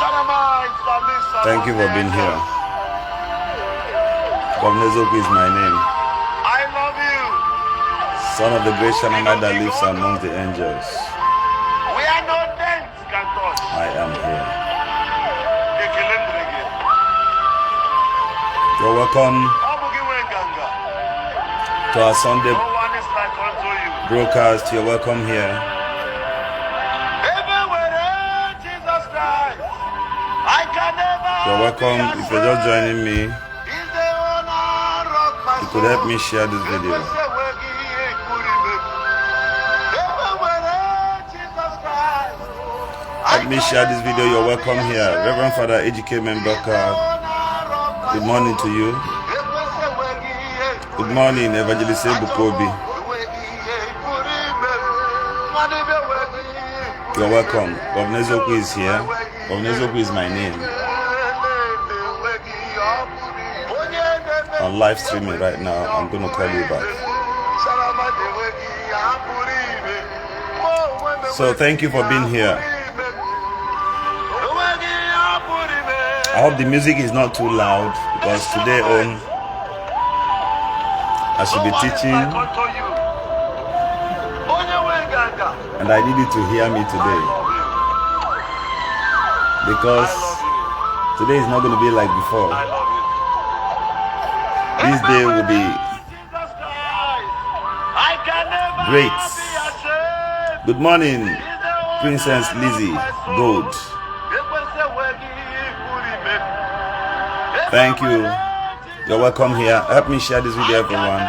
Thank you for being here. Governor is my name. I love you. Son of the great Shanamai that lives among the angels. We are no dents can touch. I am here. You're welcome to our Sunday broadcast. You're welcome here. You're welcome. If you're just joining me, you could help me share this video. Help me share this video. You're welcome here. Reverend Father Ebuka Mbaka, good morning to you. Good morning, Evangelist Ebuka Obi. You're welcome. Governor is here. Governor is my name. I'm live streaming right now. I'm going to call you back. So thank you for being here. I hope the music is not too loud because today I should be teaching and I need you to hear me today because today is not going to be like before. This day will be great. Good morning, Princess Lizzie Gold. Thank you. You're welcome here. Help me share this video, everyone.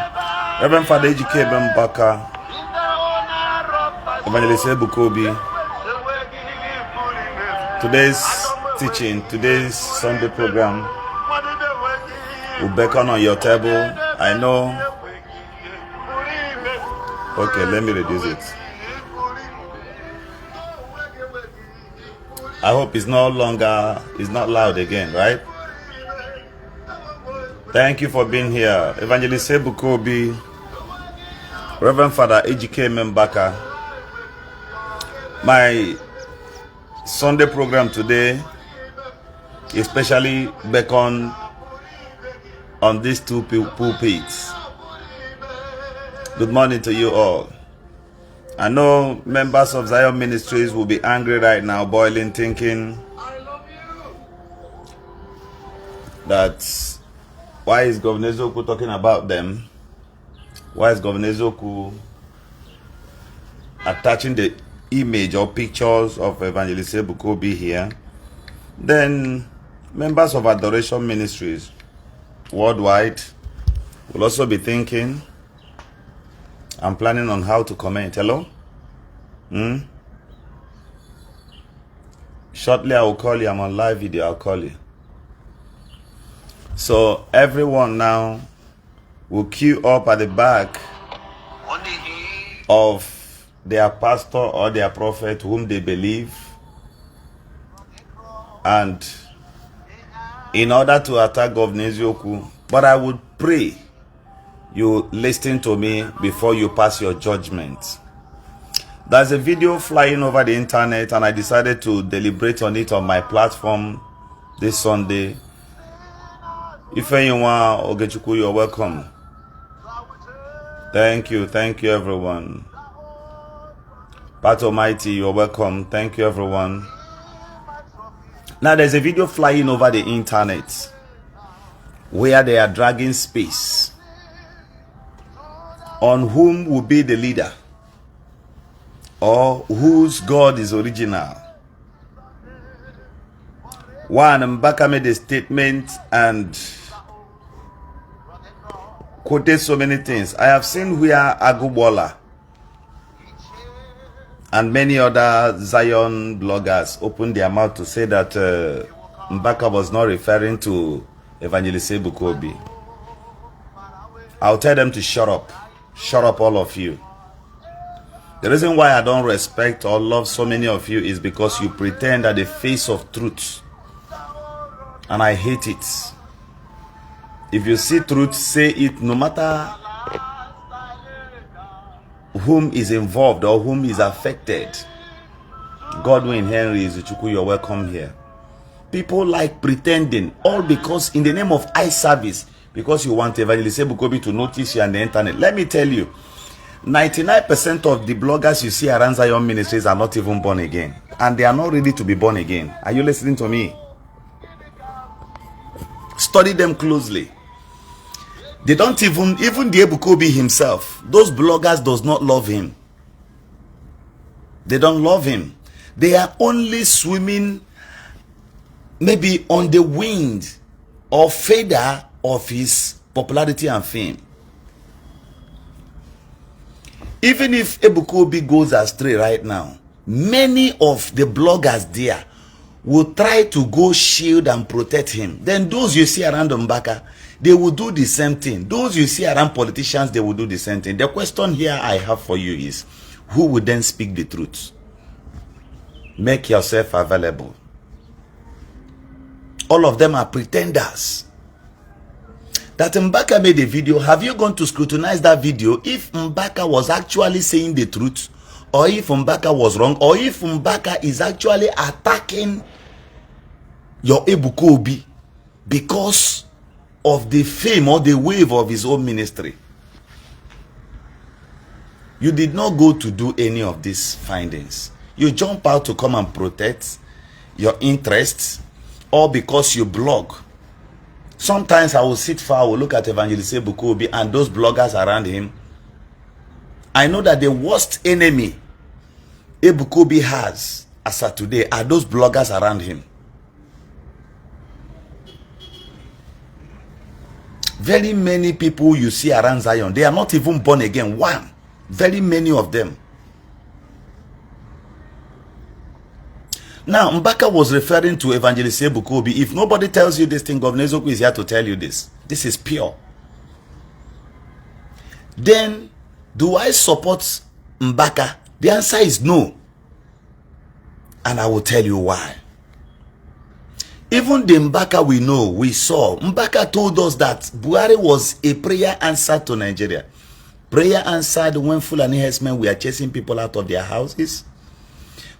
Reverend Father Ebuka Mbaka, Evangelist Ebuka Obi. Today's teaching, today's Sunday program will beckon on your table. I know. Okay, let me reduce it. I hope it's no longer, it's not loud again, right? Thank you for being here. Evangelist Ebuka Obi, Reverend Father Ebuka Mbaka. My Sunday program today especially beckon on these two pulpits. Good morning to you all. I know members of Zion Ministries will be angry right now, boiling, thinking that why is Governor Zoku talking about them? Why is Governor Zoku attaching the image or pictures of Evangelist Ebuka Obi here? Then members of Adoration Ministries worldwide will also be thinking. I'm planning on how to comment. Hello? Shortly I will call you. I'm on live video. I'll call you. So everyone now will queue up at the back of their pastor or their prophet whom they believe, and in order to attack Governor Zoku. But I would pray you listen to me before you pass your judgment. There's a video flying over the internet and I decided to deliberate on it on my platform this Sunday. If anyone, Ogechuku, you're welcome. Thank you everyone. Pat Almighty, you're welcome. Thank you everyone. Now there's a video flying over the internet where they are dragging space on whom will be the leader or whose God is original. One, Mbaka made a statement and quoted so many things. I have seen where agwu and many other Zion bloggers opened their mouth to say that Mbaka was not referring to Evangelist Ebuka Obi. I'll tell them to shut up. Shut up, all of you. The reason why I don't respect or love so many of you is because you pretend at the face of truth. And I hate it. If you see truth, say it, no matter whom is involved or whom is affected. Godwin Henry Izuchukwu, you're welcome here. People like pretending, all because in the name of eye service, because you want Evangelist Ebuka Obi to notice you on the internet. Let me tell you, 99% of the bloggers you see around Zion ministries are not even born again. And they are not ready to be born again. Are you listening to me? Study them closely. They don't even the Ebuka Obi himself, those bloggers does not love him. They don't love him. They are only swimming maybe on the wind or feather of his popularity and fame. Even if Ebuka Obi goes astray right now, many of the bloggers there will try to go shield and protect him. Then those you see around Mbaka, they will do the same thing. Those you see around politicians, they will do the same thing. The question here I have for you is, who will then speak the truth? Make yourself available. All of them are pretenders. That Mbaka made a video. Have you gone to scrutinize that video? If Mbaka was actually saying the truth, or if Mbaka was wrong, or if Mbaka is actually attacking your Ebuka Obi because of the fame or the wave of his own ministry. You did not go to do any of these findings. You jump out to come and protect your interests, or because you blog. Sometimes I will sit far, I will look at Evangelist Ebuka Obi and those bloggers around him. I know that the worst enemy Ebuka Obi has as of today are those bloggers around him. Very many people you see around Zion, they are not even born again. One. Very many of them. Now, Mbaka was referring to Evangelist Ebuka Obi. If nobody tells you this thing, Governor Ezoku is here to tell you this. This is pure. Then, do I support Mbaka? The answer is no. And I will tell you why. Even the Mbaka we know, we saw, Mbaka told us that Buhari was a prayer answer to Nigeria. Prayer answered when Fulani herdsmen were chasing people out of their houses.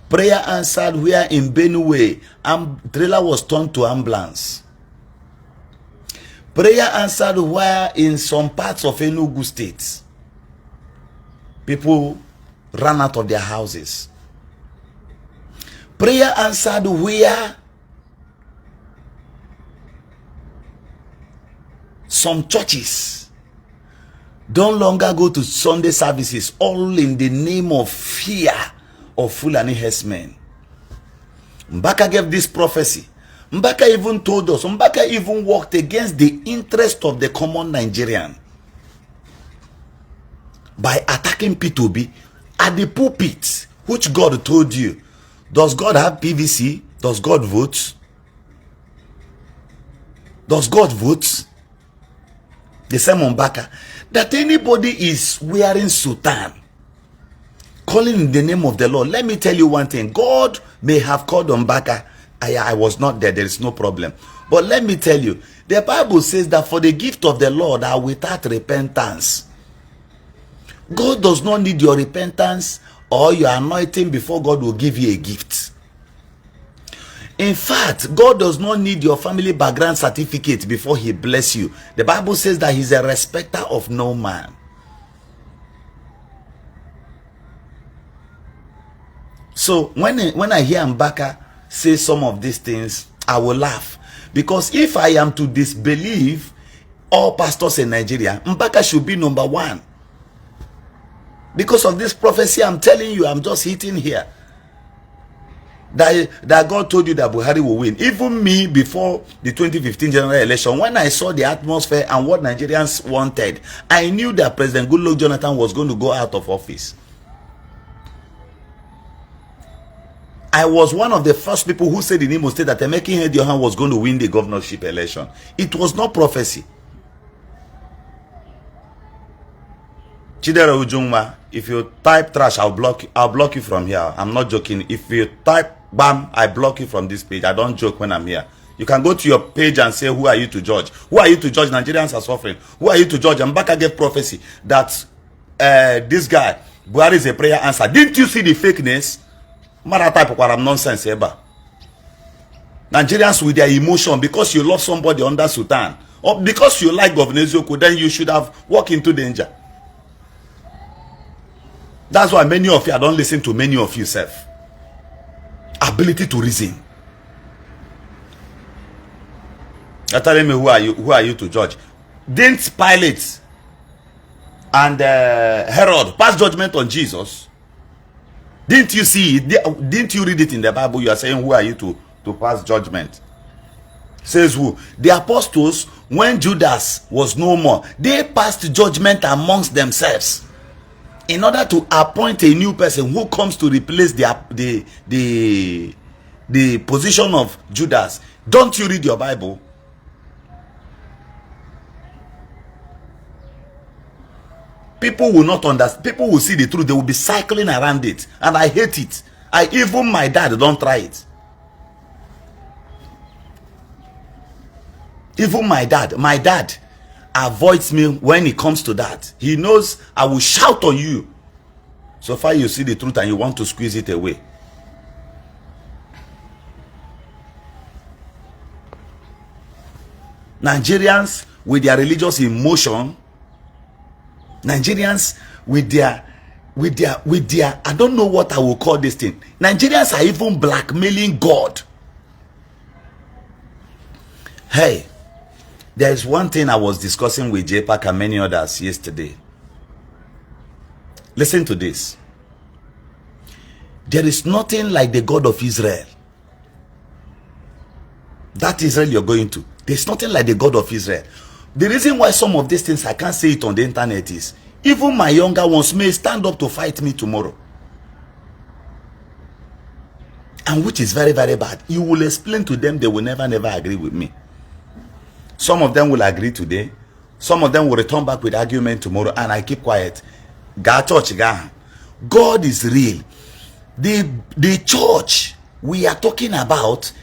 Prayer answered where in Benue, trailer was turned to ambulance. Prayer answered where in some parts of Enugu State, people ran out of their houses. Prayer answered where some churches don't longer go to Sunday services, all in the name of fear of Fulani herdsmen. Mbaka gave this prophecy. Mbaka even told us, Mbaka even worked against the interest of the common Nigerian by attacking P2B at the pulpit, which God told you. Does God have PVC? Does God vote? Does God vote? The same Mbaka, that anybody is wearing sultan, calling in the name of the Lord. Let me tell you one thing. God may have called Mbaka. I was not there. There is no problem. But let me tell you, the Bible says that for the gift of the Lord are without repentance. God does not need your repentance or your anointing before God will give you a gift. In fact, God does not need your family background certificate before he bless you. The Bible says that he's a respecter of no man. So when I hear Mbaka say some of these things, I will laugh. Because if I am to disbelieve all pastors in Nigeria, Mbaka should be number one. Because of this prophecy, I'm telling you, I'm just hitting here. That God told you that Buhari will win. Even me, before the 2015 general election, when I saw the atmosphere and what Nigerians wanted, I knew that President Goodluck Jonathan was going to go out of office. I was one of the first people who said in Imo State that Emeka Ihediohan was going to win the governorship election. It was not prophecy. Chidera Ujungma, if you type trash, I'll block you from here. I'm not joking. If you type bam, I block you from this page. I don't joke when I'm here. You can go to your page and say, who are you to judge? Who are you to judge? Nigerians are suffering. Who are you to judge? Mbaka gave prophecy that this guy, Buhari is a prayer answer. Didn't you see the fakeness? Mara type of nonsense ever. Nigerians with their emotion, because you love somebody under Sultan, or because you like Governor Eziokwu, then you should have walked into danger. That's why many of you, I don't listen to many of you self. Ability to reason. You're telling me, who are you to judge? Didn't Pilate and Herod pass judgment on Jesus? Didn't you see it? Didn't you read it in the Bible? You are saying, who are you to pass judgment? Says who? The apostles, when Judas was no more, they passed judgment amongst themselves in order to appoint a new person who comes to replace the position of Judas. Don't you read your Bible? People will not understand. People will see the truth. They will be cycling around it. And I hate it. Even my dad don't try it. Even my dad avoids me when it comes to that. He knows I will shout on you. So far you see the truth and you want to squeeze it away. Nigerians with their religious emotion, Nigerians with their I don't know what I will call this thing. Nigerians are even blackmailing God. Hey, there's one thing I was discussing with JPAC and many others yesterday. Listen to this. There is nothing like the God of Israel. That Israel you're going to. There's nothing like the God of Israel. The reason why some of these things I can't say it on the internet is, even my younger ones may stand up to fight me tomorrow. And which is very, very bad. You will explain to them, they will never agree with me. Some of them will agree today. Some of them will return back with argument tomorrow, and I keep quiet. God is real. The church we are talking about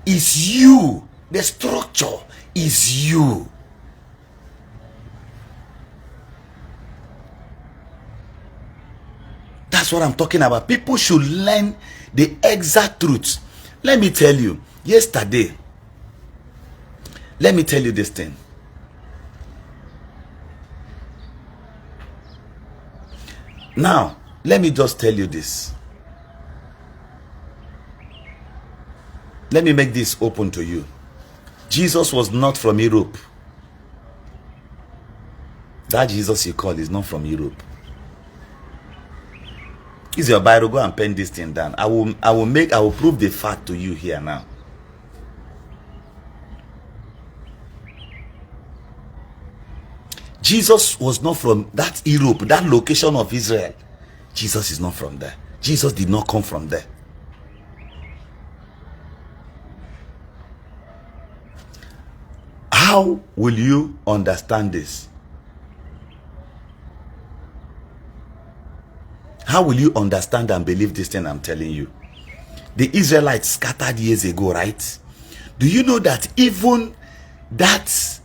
is you. The structure is you. That's what I'm talking about. People should learn the exact truth. Let me tell you, yesterday, let me tell you this thing. Now, let me just tell you this. Let me make this open to you. Jesus was not from Europe. That Jesus you call is not from Europe. Is your Bible? Go and pen this thing down. I will prove the fact to you here now. Jesus was not from that Europe, that location of Israel. Jesus is not from there. Jesus did not come from there. How will you understand this? How will you understand and believe this thing I'm telling you? The Israelites scattered years ago, right? Do you know that even that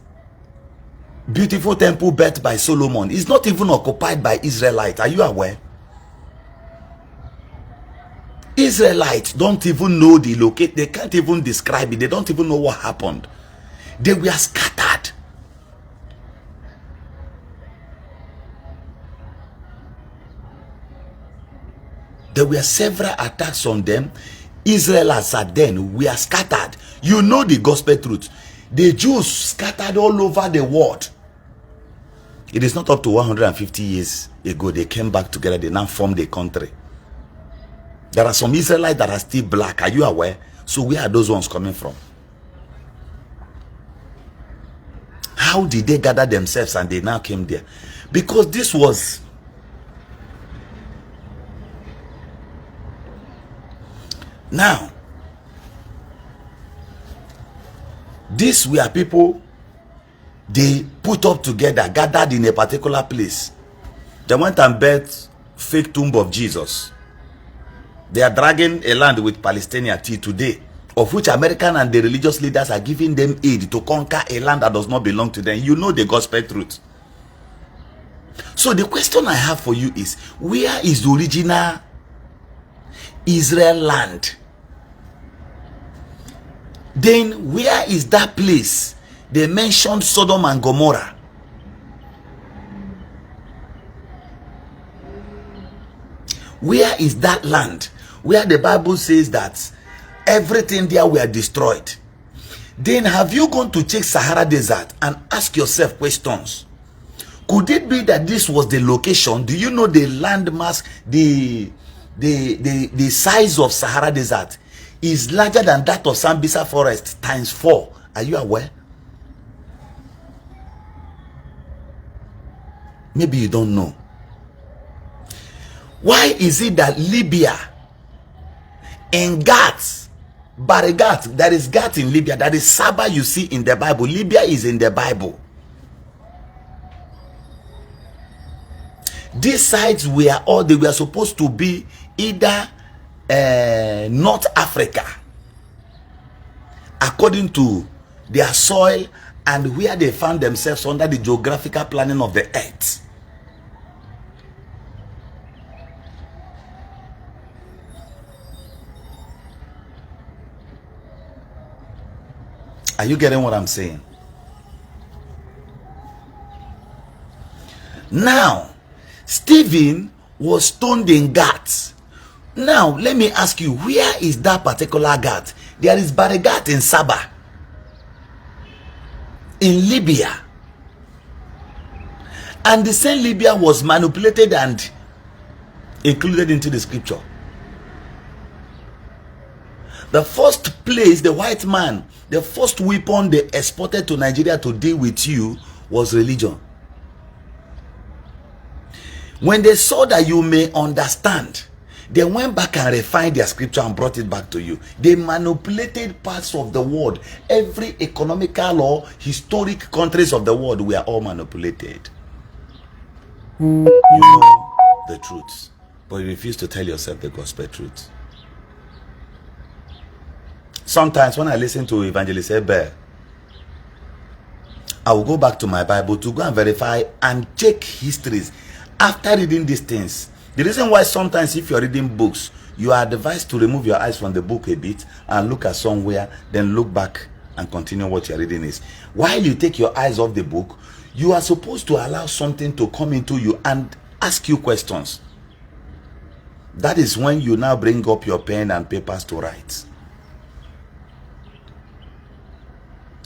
beautiful temple built by Solomon is not even occupied by Israelites? Are you aware? Israelites don't even know the location. They can't even describe it. They don't even know what happened. They were scattered. There were several attacks on them. Israelites at then were scattered. You know the gospel truth. The Jews scattered all over the world. It is not up to 150 years ago they came back together. They now formed a country. There are some Israelites that are still black. Are you aware? So where are those ones coming from? How did they gather themselves and they now came there? Because this was now, these were people they put up together, gathered in a particular place. They went and built fake tomb of Jesus. They are dragging a land with Palestinians till today, of which American and the religious leaders are giving them aid to conquer a land that does not belong to them. You know the gospel truth. So the question I have for you is, where is the original Israel land? Then where is that place? They mentioned Sodom and Gomorrah. Where is that land where the Bible says that everything there were destroyed? Then have you gone to check Sahara Desert and ask yourself questions? Could it be that this was the location? Do you know the landmass, the size of Sahara Desert is larger than that of Sambisa Forest times 4? Are you aware? Maybe you don't know. Why is it that Libya, in Gat, Barigat, there is Gat in Libya, that is Saba you see in the Bible. Libya is in the Bible. These sites were all, they were supposed to be either North Africa, according to their soil and where they found themselves under the geographical planning of the earth. Are you getting what I'm saying? Now, Stephen was stoned in Gat. Now, let me ask you, where is that particular Gat? There is Barigat in Saba, in Libya. And the same Libya was manipulated and included into the scripture. The first place, the white man, the first weapon they exported to Nigeria to deal with you was religion. When they saw that you may understand, they went back and refined their scripture and brought it back to you. They manipulated parts of the world. Every economical or historic countries of the world were all manipulated. You know the truth, but you refuse to tell yourself the gospel truth. Sometimes when I listen to Evangelist Ebuka, I will go back to my Bible to go and verify and check histories. After reading these things, the reason why sometimes if you're reading books, you are advised to remove your eyes from the book a bit and look at somewhere, then look back and continue what you're reading is. While you take your eyes off the book, you are supposed to allow something to come into you and ask you questions. That is when you now bring up your pen and papers to write.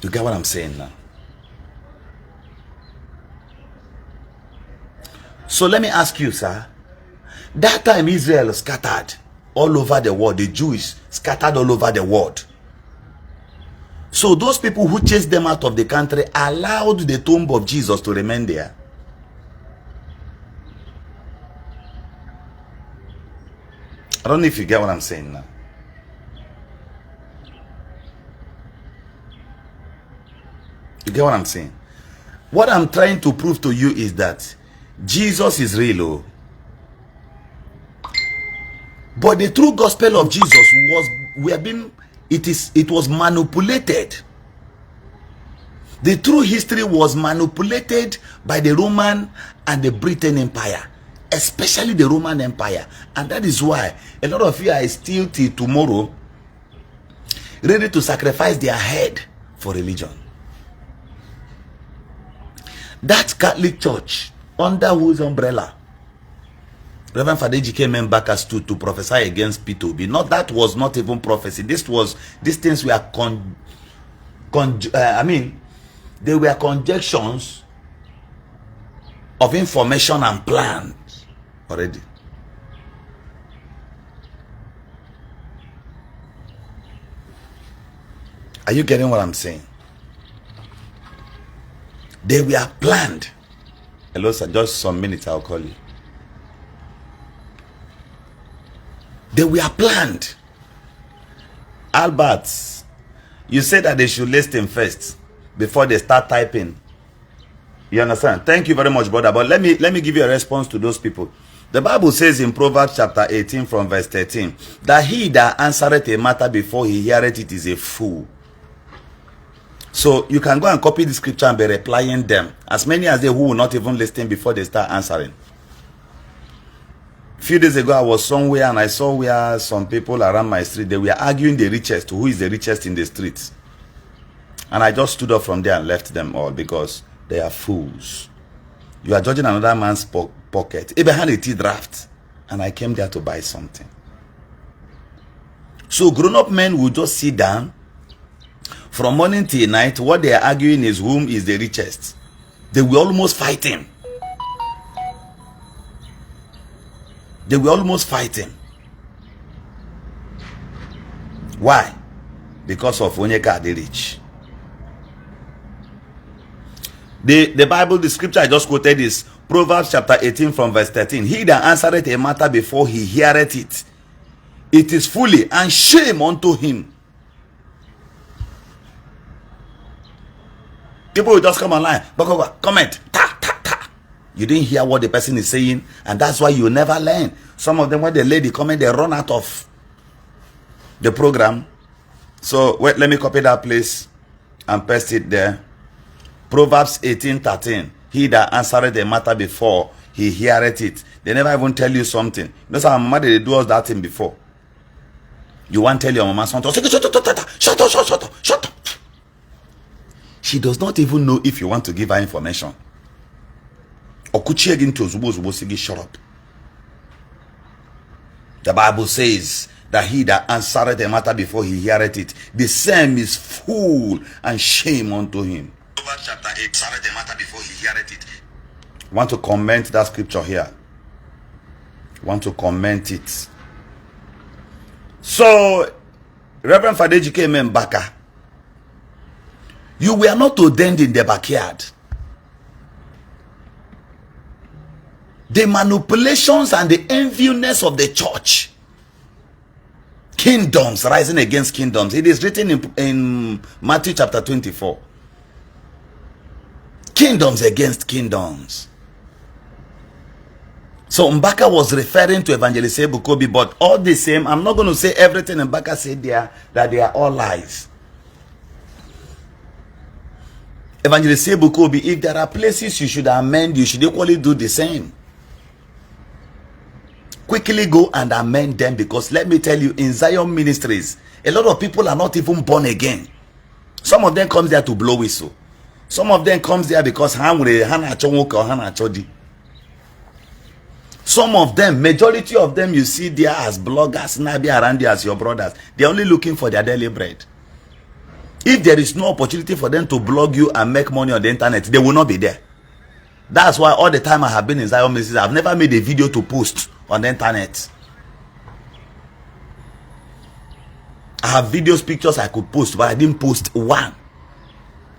You get what I'm saying now? So let me ask you, sir. That time Israel scattered all over the world. The Jews scattered all over the world. So those people who chased them out of the country allowed the tomb of Jesus to remain there. I don't know if you get what I'm saying now. You get what I'm saying? What I'm trying to prove to you is that Jesus is real. But the true gospel of Jesus was manipulated. The true history was manipulated by the Roman and the Britain Empire, especially the Roman Empire. And that is why a lot of you are still till tomorrow ready to sacrifice their head for religion. That Catholic Church, under whose umbrella Reverend Father came Mbaka stood to prophesy against P2B. That was not even prophecy. These things were they were conjectures of information and plans already. Are you getting what I'm saying? They were planned. Hello, sir. Just some minutes, I'll call you. They were planned. Albert, you said that they should listen first before they start typing. You understand? Thank you very much, brother. But let me give you a response to those people. The Bible says in Proverbs chapter 18 from verse 13 that he that answereth a matter before he heareth it is a fool. So you can go and copy the scripture and be replying them. As many as they who will not even listen before they start answering. A few days ago, I was somewhere and I saw where some people around my street, they were arguing the richest, who is the richest in the streets. And I just stood up from there and left them all because they are fools. You are judging another man's pocket. Even had a tea draft. And I came there to buy something. So grown-up men will just sit down. From morning till night, what they are arguing is whom is the richest. They were almost fighting. They were almost fighting. Why? Because of Onyeka the rich. The Bible, the scripture I just quoted is Proverbs chapter 18 from verse 13. He that answereth a matter before he heareth it, it is folly and shame unto him. People will just come online, comment, ta, ta, ta. You didn't hear what the person is saying, and that's why you never learn. Some of them, when they lay the comment, they run out of the program. So wait, let me copy that place and paste it there. Proverbs 18:13. He that answered the matter before he heareth it. They never even tell you something. You know, some mama they do us that thing before. You want to tell your mama something? Shut up. She does not even know if you want to give her information. Shut up. The Bible says that he that answered the matter before he heareth it, the same is fool and shame unto him. Chapter 8, answered the matter before he heareth it. Want to comment that scripture here? Want to comment it? So, Reverend Father Ejike Mbaka, you were not ordained in the backyard. The manipulations and the enviness of the church, kingdoms rising against kingdoms. It is written in Matthew chapter 24. Kingdoms against kingdoms. So Mbaka was referring to Evangelist Ebuka Obi, but all the same, I'm not going to say everything Mbaka said there, that they are all lies. Evangelist Ebuka Obi, if there are places you should amend, you should equally do the same. Quickly go and amend them, because let me tell you, in Zion ministries, a lot of people are not even born again. Some of them comes there to blow whistle. Some of them comes there because some of them, majority of them, you see there as bloggers, now be around you as your brothers. They're only looking for their daily bread. If there is no opportunity for them to blog you and make money on the internet, they will not be there. That's why all the time I have been in Zion ministries, I've never made a video to post on the internet. I have videos, pictures I could post, but I didn't post one,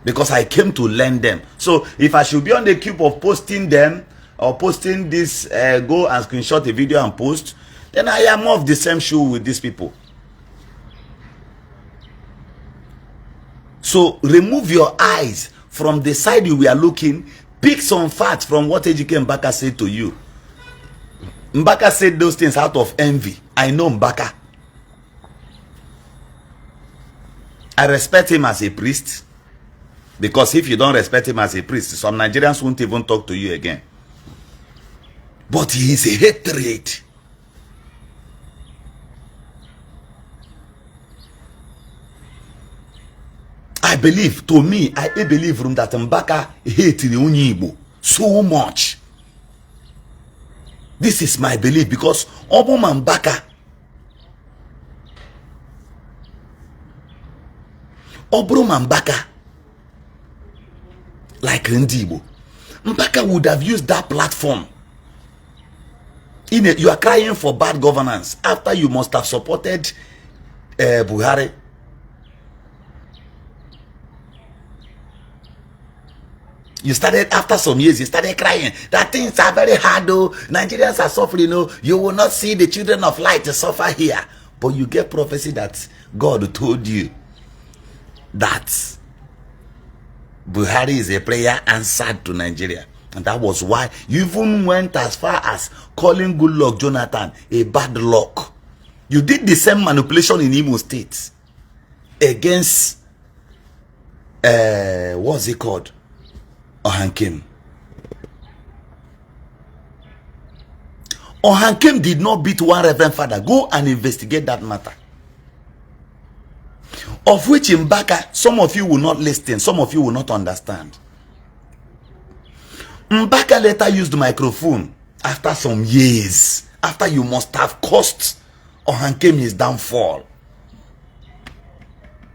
because I came to learn them. So if I should be on the cube of posting them, or posting this, go and screenshot the video and post, then I am of the same shoe with these people. So remove your eyes from the side you were looking. Pick some facts from what Ejike Mbaka said to you. Mbaka said those things out of envy. I know Mbaka. I respect him as a priest, because if you don't respect him as a priest, some Nigerians won't even talk to you again. But he is a hatred. I believe, to me, I believe that Mbaka hates the Ndi Igbo so much. This is my belief, because Mbaka, Mbaka, like Ndi Igbo, Mbaka would have used that platform. You are crying for bad governance after you must have supported Buhari. You started, after some years, you started crying that things are very hard though. Nigerians are suffering, you will not see the children of light suffer here. But you get prophecy that God told you that Buhari is a prayer answered to Nigeria. And that was why you even went as far as calling good luck Jonathan a bad luck. You did the same manipulation in Imo State against what's it called? Ohankem. Ohankem did not beat one reverend father. Go and investigate that matter. of which Mbaka, some of you will not listen, some of you will not understand. Mbaka later used the microphone after some years, after you must have caused Ohankem his downfall.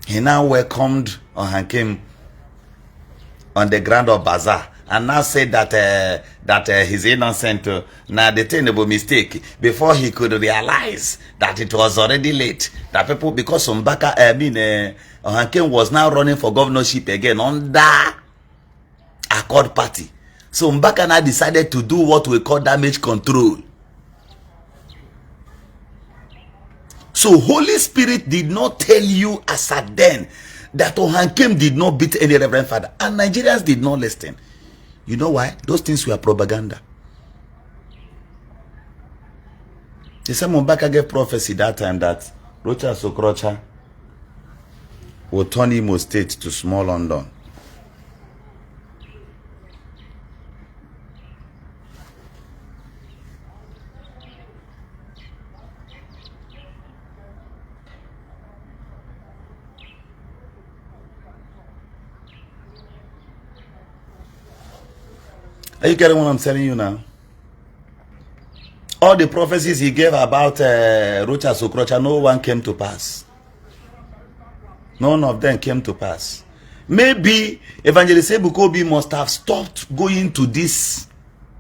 He now welcomed Ohankem on the ground of Bazaar and now said that he's innocent. Now the terrible mistake before he could realize that it was already late. That people, because Mbaka, Ohankem was now running for governorship again under Accord Party. So Mbaka now decided to do what we call damage control. So Holy Spirit did not tell you as at then that Ohankem did not beat any Reverend Father. And Nigerians did not listen. You know why? Those things were propaganda. The same Mbaka gave prophecy that time that Rocha Sokrocha will turn Imo State to small London. Are you getting what I'm telling you now? All the prophecies he gave about Rocha Sokrocha, no one came to pass. None of them came to pass. Maybe Evangelist Ebuka Obi must have stopped going to this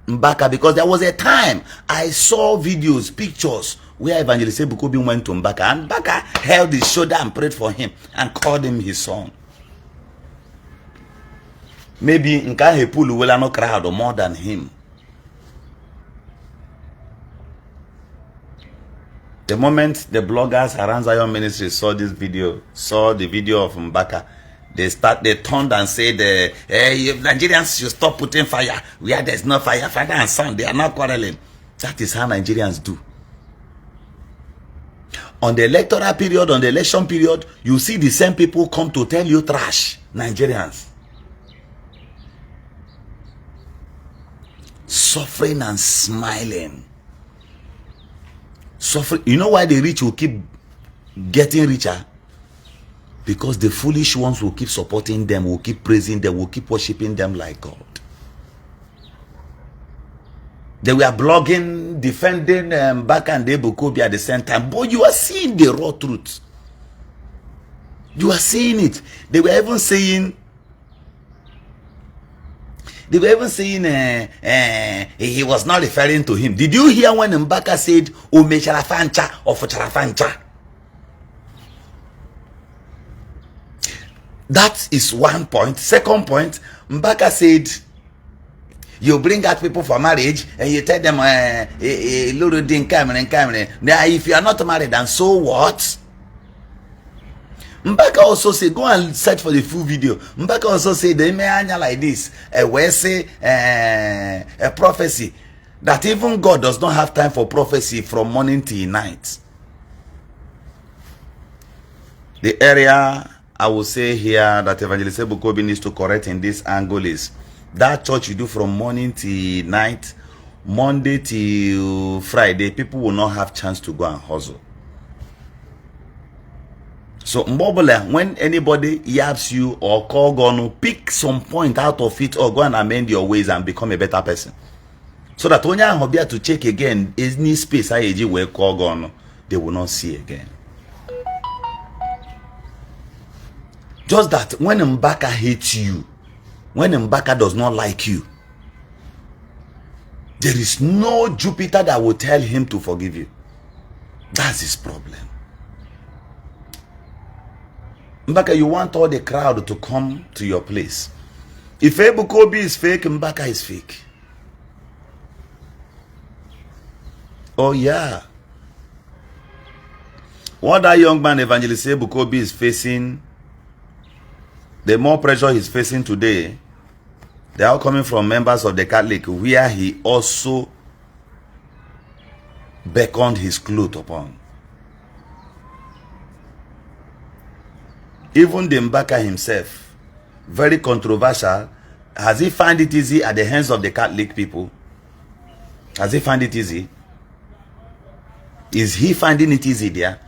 Mbaka because there was a time I saw videos, pictures where Evangelist Ebuka Obi went to Mbaka and Mbaka held his shoulder and prayed for him and called him his son. Maybe Nka Hepulu will not crowd more than him. The moment the bloggers around Zion Ministry saw this video, saw the video of Mbaka, they turned and said, hey, Nigerians should stop putting fire where there's no fire. Father and son, they are not quarreling. That is how Nigerians do. On the electoral period, on the election period, you see the same people come to tell you trash, Nigerians. Suffering and smiling. Suffering. You know why the rich will keep getting richer? Because the foolish ones will keep supporting them, will keep praising them, will keep worshiping them like God. They were blogging, defending Mbaka and Ebuka Obi at the same time. But you are seeing the raw truth. You are seeing it. They were even saying he was not referring to him. Did you hear when Mbaka said Ome Charafancha or for Charafancha? That is one point. Second point, Mbaka said you bring out people for marriage and you tell them if you are not married, and so what? Mbaka also say, go and search for the full video. Mbaka also say, they may answer like this. Where say a prophecy that even God does not have time for prophecy from morning till night. The area I will say here that Evangelist Ebuka Obi needs to correct in this angle is that church you do from morning till night, Monday till Friday, people will not have chance to go and hustle. So Bobble, when anybody yaps you or call Gonu, pick some point out of it or go and amend your ways and become a better person. So that when you have to check again, any space I where call Gonu, they will not see again. Just that when Mbaka hates you, when Mbaka does not like you, there is no Jupiter that will tell him to forgive you. That's his problem. Mbaka, you want all the crowd to come to your place. If Ebuka Obi is fake, Mbaka is fake. Oh yeah. What that young man Evangelist Ebuka Obi is facing, the more pressure he's facing today, they are coming from members of the Catholic, where he also beckoned his cloth upon. Even the Mbaka himself, very controversial. Has he found it easy at the hands of the Catholic people? Has he found it easy? Is he finding it easy there?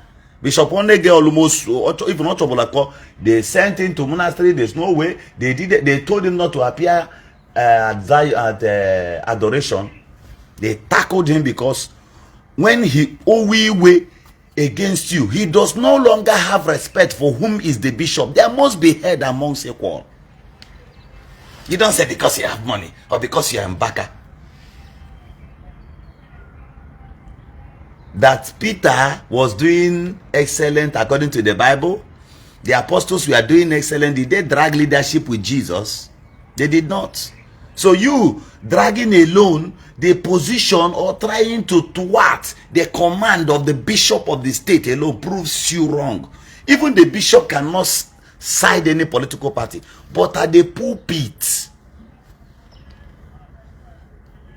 Bishop Onege almost, even not trouble, they sent him to monastery. There's no way. They told him not to appear at adoration. They tackled him because when he way against you, he does no longer have respect for whom is the bishop. There must be head amongst equal. You don't say because you have money or because you are Mbaka. That Peter was doing excellent according to the Bible. The apostles were doing excellent. Did they drag leadership with Jesus? They did not. So you dragging alone the position or trying to thwart the command of the bishop of the state alone proves you wrong. Even the bishop cannot side any political party. But at the pulpit,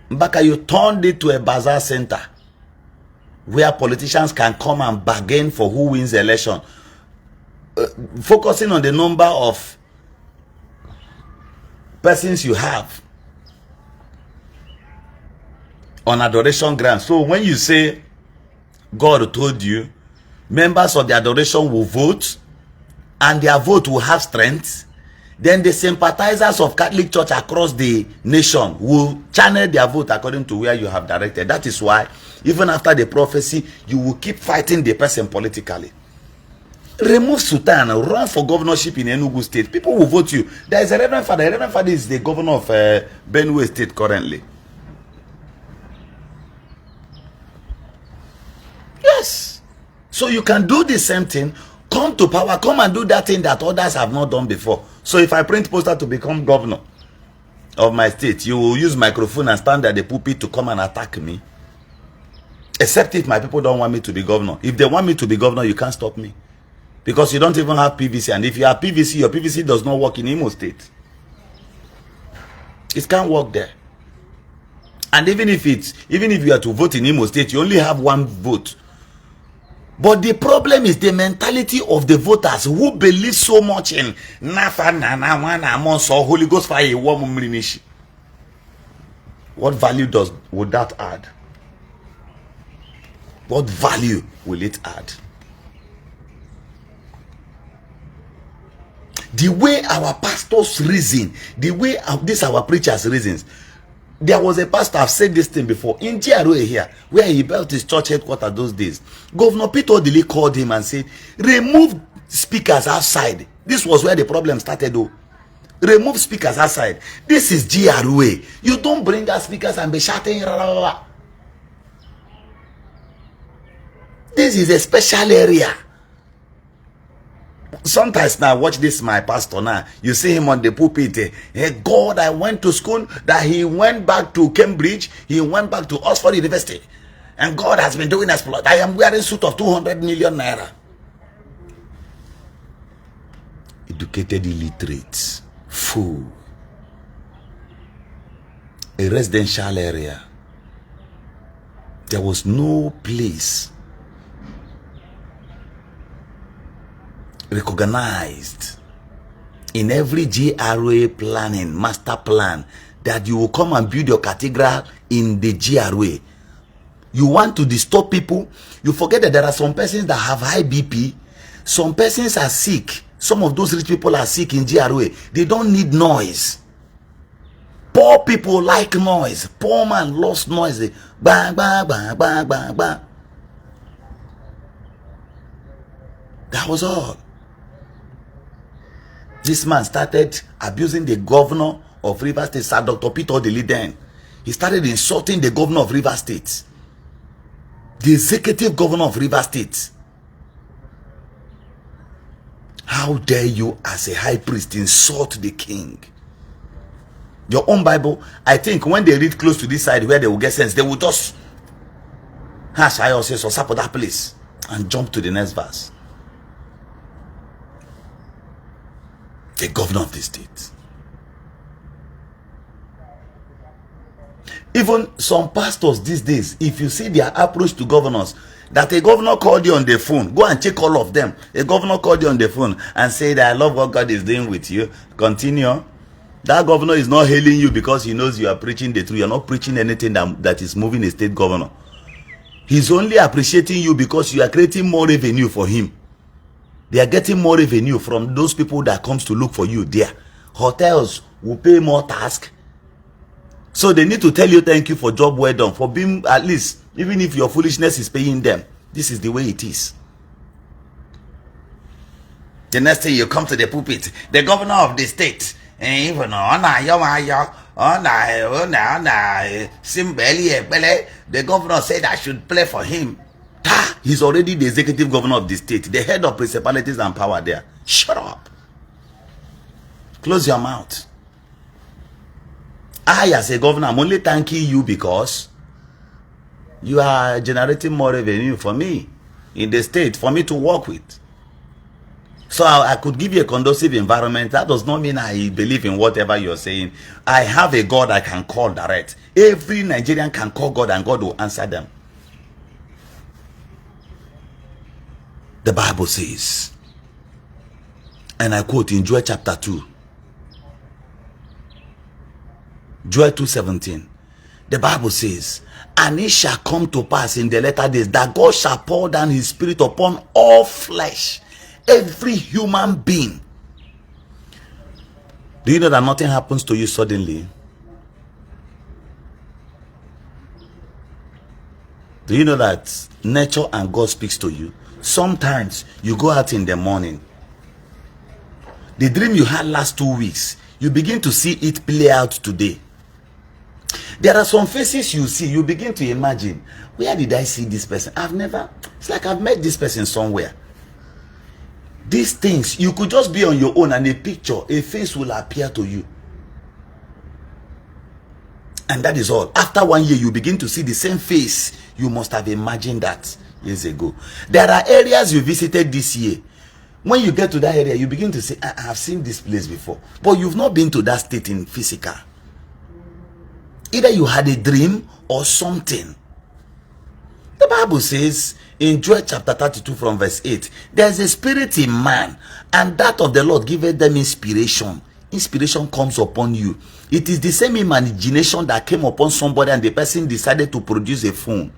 Mbaka, you turned it to a bazaar center where politicians can come and bargain for who wins the election, focusing on the number of persons you have on adoration grounds. So when you say God told you, members of the adoration will vote and their vote will have strength, then the sympathizers of Catholic Church across the nation will channel their vote according to where you have directed. That is why even after the prophecy, you will keep fighting the person politically. Remove Sultan, run for governorship in Enugu State. People will vote you. There is a Reverend Father. Reverend Father is the governor of Benue State currently. Yes. So you can do the same thing. Come to power. Come and do that thing that others have not done before. So if I print poster to become governor of my state, you will use microphone and stand at the pulpit to come and attack me. Except if my people don't want me to be governor. If they want me to be governor, you can't stop me. Because you don't even have PVC. And if you have PVC, your PVC does not work in Imo State. It can't work there. And even if you are to vote in Imo State, you only have one vote. But the problem is the mentality of the voters who believe so much in Holy Ghost fire. What value would that add? What value will it add? The way our pastors reason, the way our preachers reasons. There was a pastor, I've said this thing before, in GRA here, where he built his church headquarters those days. Governor Peter Odili called him and said, remove speakers outside. This was where the problem started though. Remove speakers outside. This is GRA. You don't bring out speakers and be shouting. This is a special area. Sometimes now, watch this, my pastor now. You see him on the pulpit. Hey, God, I went to school, that he went back to Cambridge, he went back to Oxford University. And God has been doing exploit. I am wearing a suit of 200 million naira. Educated illiterates. Fool. A residential area. There was no place recognized in every GRA planning, master plan, that you will come and build your cathedral in the GRA. You want to disturb people. You forget that there are some persons that have high BP. Some persons are sick. Some of those rich people are sick in GRA. They don't need noise. Poor people like noise. Poor man loves noise. Bang, bang, bang, bang, bang, bang. That was all. This man started abusing the governor of Rivers State, Sir Dr. Peter Odili then. He started insulting the governor of Rivers State. The executive governor of Rivers State. How dare you as a high priest insult the king? Your own Bible, I think when they read close to this side where they will get sense, they will just hash I also support that place and jump to the next verse. The governor of the state. Even some pastors these days, if you see their approach to governors, that a governor called you on the phone, go and check all of them. A governor called you on the phone and said, I love what God is doing with you. Continue. That governor is not hailing you because he knows you are preaching the truth. You are not preaching anything that is moving a state governor. He's only appreciating you because you are creating more revenue for him. They are getting more revenue from those people that comes to look for you there. Hotels will pay more task. So they need to tell you thank you for job well done, for being, at least, even if your foolishness is paying them. This is the way it is. The next thing you come to the pulpit, the governor of the state, the governor said I should play for him. He's already the executive governor of the state, the head of principalities and power there. Shut up. Close your mouth. I, as a governor, I'm only thanking you because you are generating more revenue for me in the state, for me to work with. So I could give you a conducive environment. That does not mean I believe in whatever you're saying. I have a God I can call direct. Every Nigerian can call God and God will answer them. The Bible says, and I quote in Joel chapter 2, Joel 2:17, the Bible says, and it shall come to pass in the latter days that God shall pour down his spirit upon all flesh, every human being. Do you know that nothing happens to you suddenly? Do you know that nature and God speaks to you? Sometimes you go out in the morning. The dream you had last 2 weeks, you begin to see it play out today. There are some faces you see, you begin to imagine, where did I see this person? It's like I've met this person somewhere. These things, you could just be on your own and a picture, a face will appear to you. And that is all. After 1 year, you begin to see the same face. You must have imagined that years ago. There are areas you visited this year. When you get to that area, you begin to say, I have seen this place before. But you've not been to that state in physical. Either you had a dream or something. The Bible says in Joel chapter 32 from verse 8, there's a spirit in man, and that of the Lord giveth them inspiration. Inspiration comes upon you. It is the same imagination that came upon somebody and the person decided to produce a phone.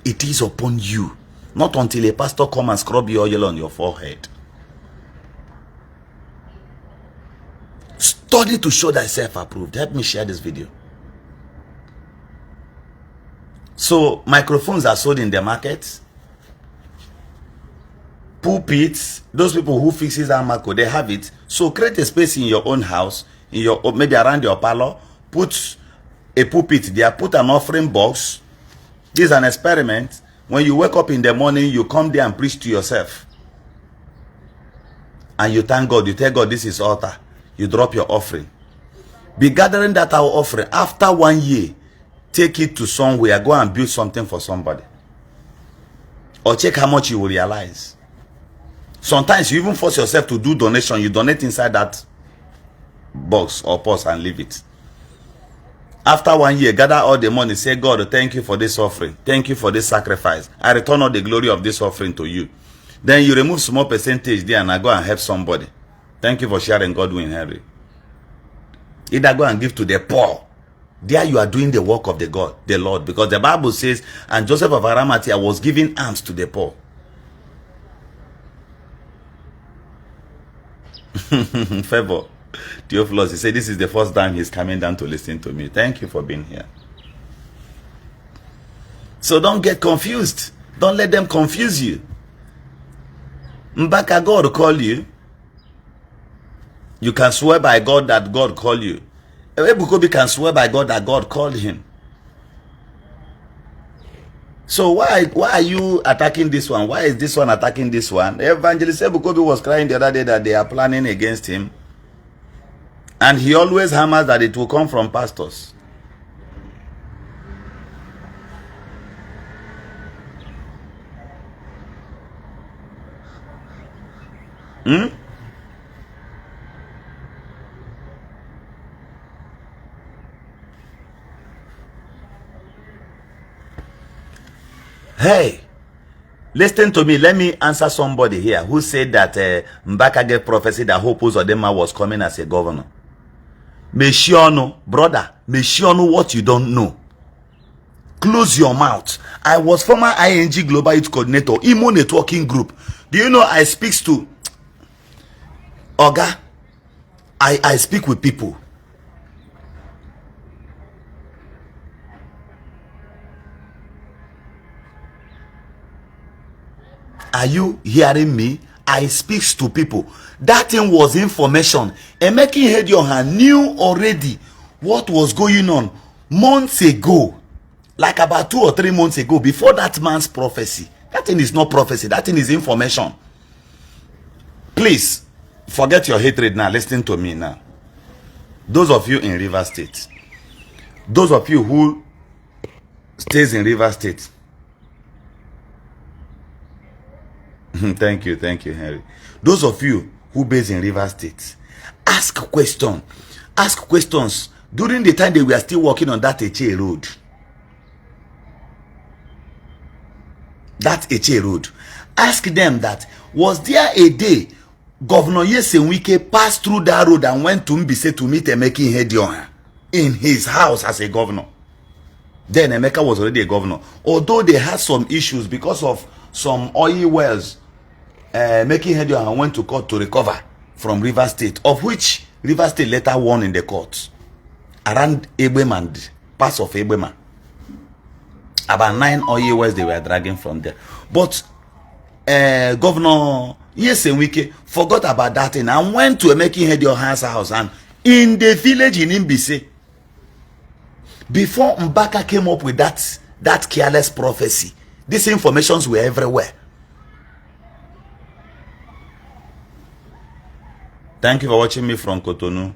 It is upon you. Not until a pastor come and scrub your oil on your forehead. Study to show thyself approved. Help me share this video. So microphones are sold in the market. Pulpits, those people who fixes Amako, they have it. So create a space in your own house, in your, maybe around your parlor. Put a pulpit there. Put an offering box. This is an experiment. When you wake up in the morning, you come there and preach to yourself. And you thank God. You tell God, this is altar. You drop your offering. Be gathering that our offering. After 1 year, take it to somewhere. Go and build something for somebody. Or check how much you will realize. Sometimes you even force yourself to do donation. You donate inside that box or purse and leave it. After 1 year, gather all the money. Say, God, thank you for this offering. Thank you for this sacrifice. I return all the glory of this offering to you. Then you remove small percentage there and I go and help somebody. Thank you for sharing. God will inherit. Either go and give to the poor. There you are doing the work of the Lord. Because the Bible says, and Joseph of Arimathea was giving alms to the poor. Favor. Theophilus, he said this is the first time he's coming down to listen to me. Thank you for being here. So don't get confused. Don't let them confuse you. Mbaka, God call you. You can swear by God that God called you. Ebuka Obi can swear by God that God called him. So why are you attacking this one? Why is this one attacking this one? Evangelist Ebuka Obi was crying the other day that they are planning against him. And he always hammers that it will come from pastors. Hey, listen to me. Let me answer somebody here who said that Mbaka gave prophecy that Hope Uzodinma was coming as a governor. Meshionu, brother, Meshionu what you don't know. Close your mouth. I was former ING Global Youth Coordinator, Imo Networking Group. Do you know I speak to Oga? I speak with people. Are you hearing me? I speak to people. That thing was information. Emeki Hedioha knew already what was going on months ago. Like about 2 or 3 months ago, before that man's prophecy. That thing is not prophecy. That thing is information. Please, forget your hatred now. Listen to me now. Those of you in River State. Those of you who stays in River State. Thank you, Henry. Those of you who base in River State, ask questions. Ask questions. During the time they were still working on that Eche road. That Eche road. Ask them that, was there a day Governor Yesenwike passed through that road and went to Mbise to meet Emeka Ihedioha in his house as a governor? Then Emeka was already a governor. Although they had some issues because of some oil wells, Emeka Ihedioha went to court to recover from River State, of which River State later won in the court. Around Egbema and parts of Egbema. About 9 oil wells they were dragging from there. But Governor Yesenwike forgot about that thing and went to Emeka Ihedioha's house, and in the village in Mbise, before Mbaka came up with that careless prophecy, these informations were everywhere. Thank you for watching me from Cotonou.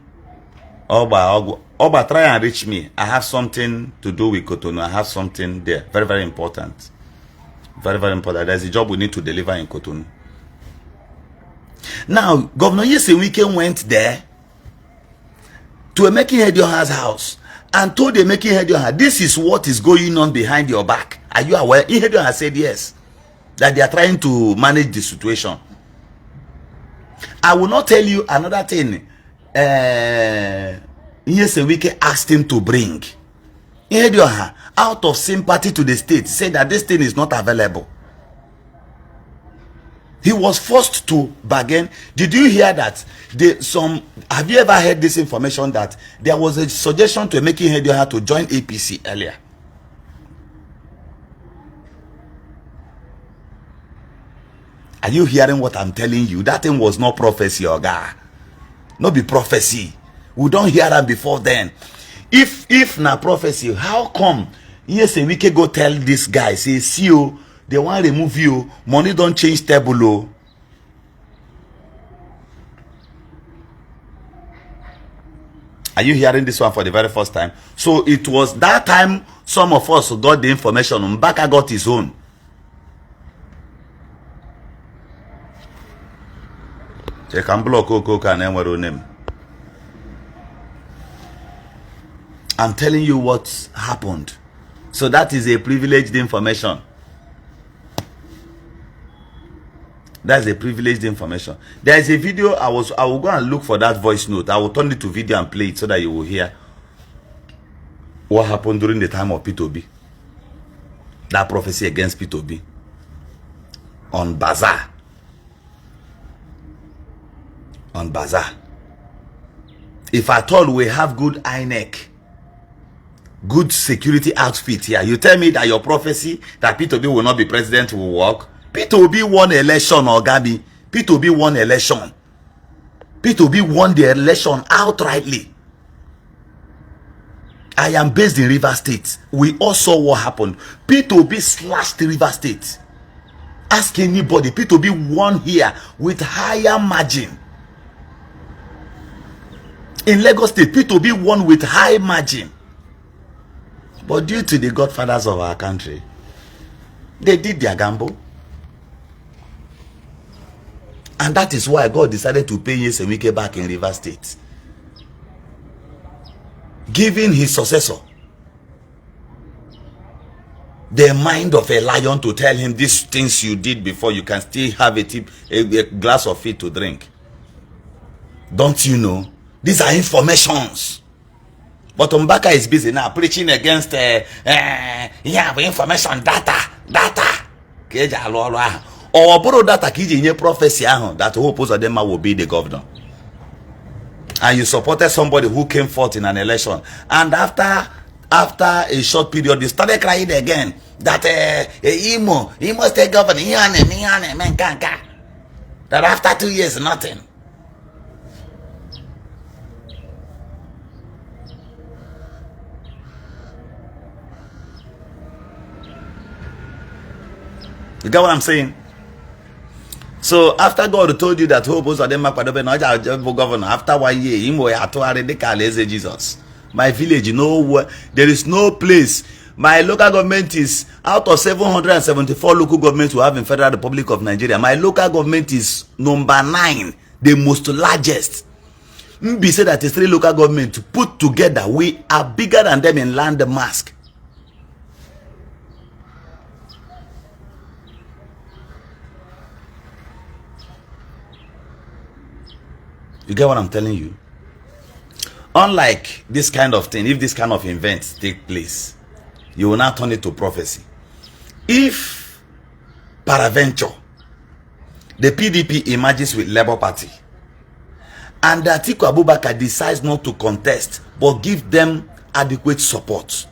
Oba, try and reach me. I have something to do with Cotonou. I have something there. Very, very important. Very, very important. There's a job we need to deliver in Cotonou. Now, Governor Yesenwike went there to Emeka Ihedioha's house and told Emeka Ihedioha, this is what is going on behind your back. Are you aware? Ihedioha said yes. That they are trying to manage the situation. I will not tell you another thing. Yesenwike asked him to bring. Ihedioha, out of sympathy to the state, said that this thing is not available. He was forced to bargain. Did you hear that? Have you ever heard this information that there was a suggestion to Emeka Ihedioha to join APC earlier? Are you hearing what I'm telling you? That thing was not prophecy, Oga. Not be prophecy. We don't hear that before then. If na prophecy, how come Yesenwike go tell this guy, say, see you, they want to remove you, money don't change table. Are you hearing this one for the very first time? So it was that time some of us got the information. Mbaka got his own. They can block Coco and name. I'm telling you what happened. So that is a privileged information. That's a privileged information. There is a video. I will go and look for that voice note. I will turn it to video and play it so that you will hear what happened during the time of P2B. That prophecy against P2B on Bazaar. On Bazaar. If at all we have good INEC, good security outfit here, you tell me that your prophecy that P2B will not be president will work? P2B won election, or Gabi. P2B won election. P2B won the election outrightly. I am based in River State. We all saw what happened. P2B slashed River State. Ask anybody. P2B won here with higher margin. In Lagos State, P2B won with high margin. But due to the godfathers of our country, they did their gamble. And that is why God decided to pay Yesenwike back in River State, giving his successor the mind of a lion to tell him these things you did before, you can still have a glass of it to drink. Don't you know? These are informations. But Mbaka is busy now preaching against information data. Or borrow data kiji prophecy that Hope Uzodinma will be the governor. And you supported somebody who came forth in an election. And after a short period, you started crying again that Imo state governor, that after 2 years, nothing. You get what I'm saying? So after God told you that Hope Uzodinma governor, after 1 year, Jesus. My village, there is no place. My local government is out of 774 local governments we have in Federal Republic of Nigeria. My local government is number 9, the most largest. Mbi said that is 3 local governments put together. We are bigger than them in land mass. You get what I'm telling you? Unlike this kind of thing, if this kind of events take place, you will not turn it to prophecy. If peradventure the PDP emerges with Labour Party and Atiku Abubakar decides not to contest but give them adequate support,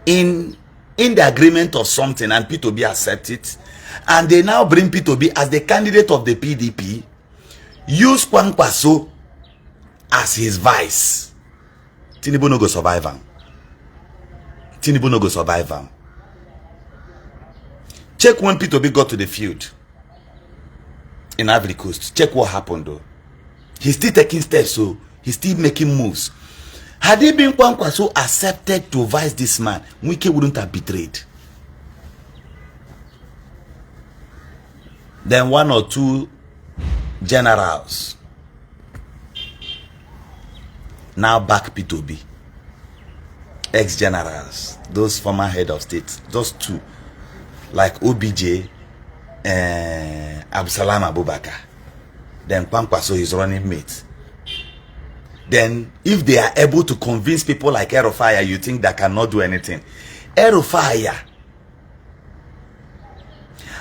in the agreement of something, and P2B accept it, and they now bring P2B as the candidate of the PDP, use Kwankwaso as his vice, Tinubu no go survive him. Tinubu no go survive him. Check when P2B got to the field in Ivory Coast. Check what happened though. He's still taking steps, so he's still making moves. Had he been Kwankwaso accepted to vice this man, Wike wouldn't have betrayed. Then 1 or 2 generals now back P2B. Ex-generals, those former head of state, those 2, like OBJ and Absalam Abubakar. Then Kwankwaso is running mate. Then if they are able to convince people like Erufaya, you think they cannot do anything. Erufaya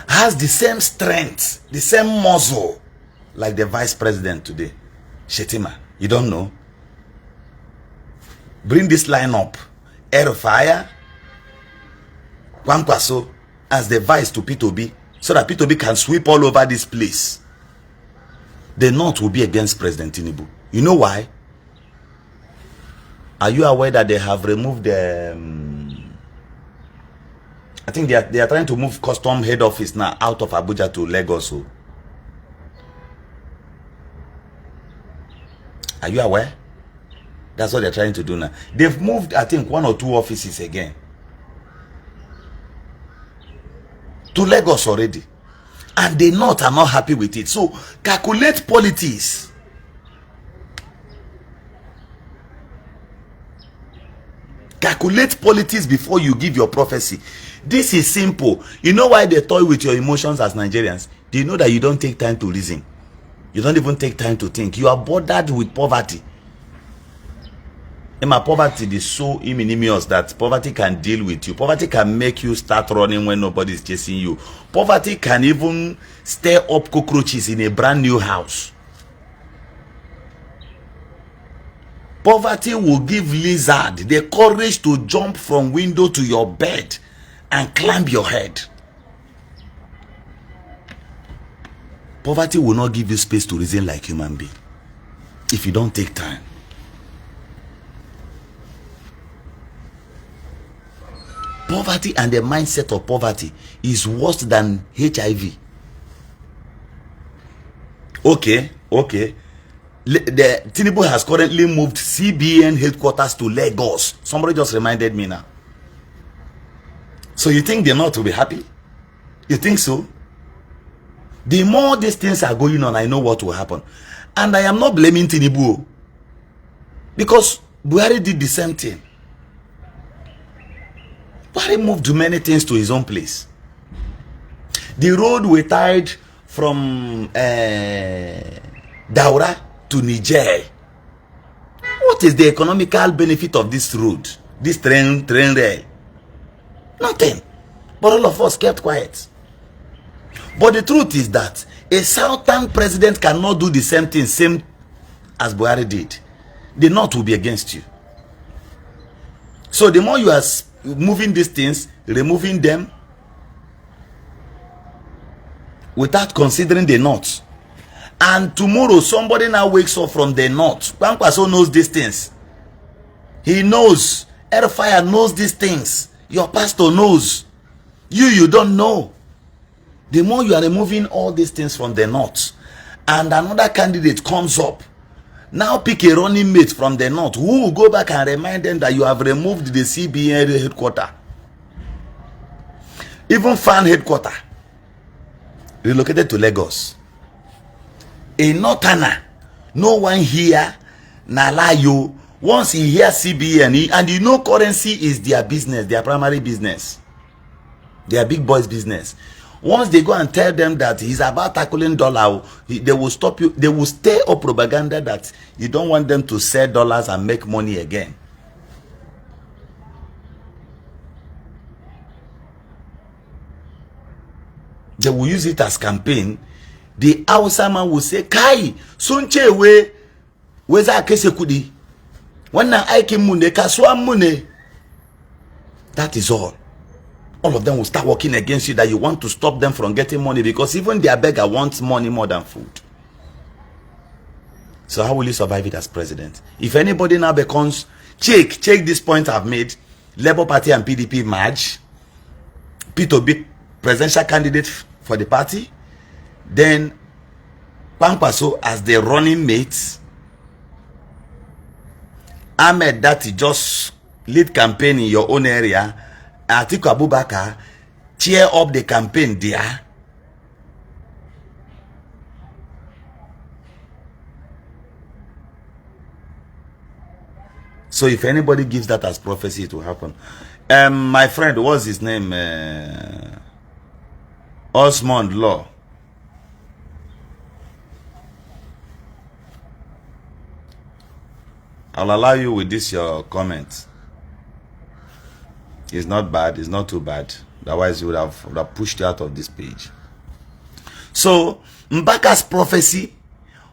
has the same strength, the same muscle like the vice president today, Shetima. You don't know? Bring this line up. Erufaya, Kwankwaso as the vice to P2B, so that P2B can sweep all over this place. The North will be against President Tinubu. You know why? Are you aware that they have removed the I think they are trying to move custom head office now out of Abuja to Lagos. So. Are you aware? That's what they're trying to do now. They've moved, I think, 1 or 2 offices again to Lagos already. And the North are not happy with it. So calculate politics. Calculate politics before you give your prophecy. This is simple. You know why they toy with your emotions as Nigerians? Do you know that you don't take time to reason? You don't even take time to think. You are bothered with poverty. And my poverty is so ignominious that poverty can deal with you. Poverty can make you start running when nobody is chasing you. Poverty can even stir up cockroaches in a brand new house. Poverty will give lizard the courage to jump from window to your bed and climb your head. Poverty will not give you space to reason like human being if you don't take time. Poverty and the mindset of poverty is worse than HIV. Okay. The Tinubu has currently moved CBN headquarters to Lagos. Somebody just reminded me now. So you think they're not to be happy? You think so? The more these things are going on, I know what will happen. And I am not blaming Tinubu, because Buhari did the same thing. Buhari moved many things to his own place. The road we tied from Daura to Niger. What is the economical benefit of this road, this train rail? Nothing. But all of us kept quiet. But the truth is that a southern president cannot do the same thing, same as Buhari did. The North will be against you. So the more you are moving these things, removing them, without considering the North, and tomorrow somebody now wakes up from the North. Kwankwaso knows these things. He knows. Airfire knows these things. Your pastor knows. You don't know. The more you are removing all these things from the North, and another candidate comes up, now pick a running mate from the North who will go back and remind them that you have removed the CBN headquarters. Even fan headquarters relocated to Lagos. A northerner, no one here, Nalayo, once he hears CBN, and you know currency is their business, their primary business, their big boys business. Once they go and tell them that he's about tackling dollar, they will stop you. They will stir up propaganda that you don't want them to sell dollars and make money again. They will use it as campaign. The Hausa man will say, Kai, sunche we, weza kese kudi. Wana aiki mune, kaswa mune. That is all. All of them will start working against you, that you want to stop them from getting money, because even their beggar wants money more than food. So how will you survive it as president? If anybody now becomes, check this point I've made, Labour Party and PDP merge, P2B presidential candidate for the party, then Kwankwaso as the running mate, Ahmed Dati just lead campaign in your own area, Atiku Abubakar cheer up the campaign there. So if anybody gives that as prophecy, it will happen. My friend, what's his name? Osmond Law. I'll allow you with this your comment. It's not bad, it's not too bad. Otherwise you would have pushed you out of this page. So Mbaka's prophecy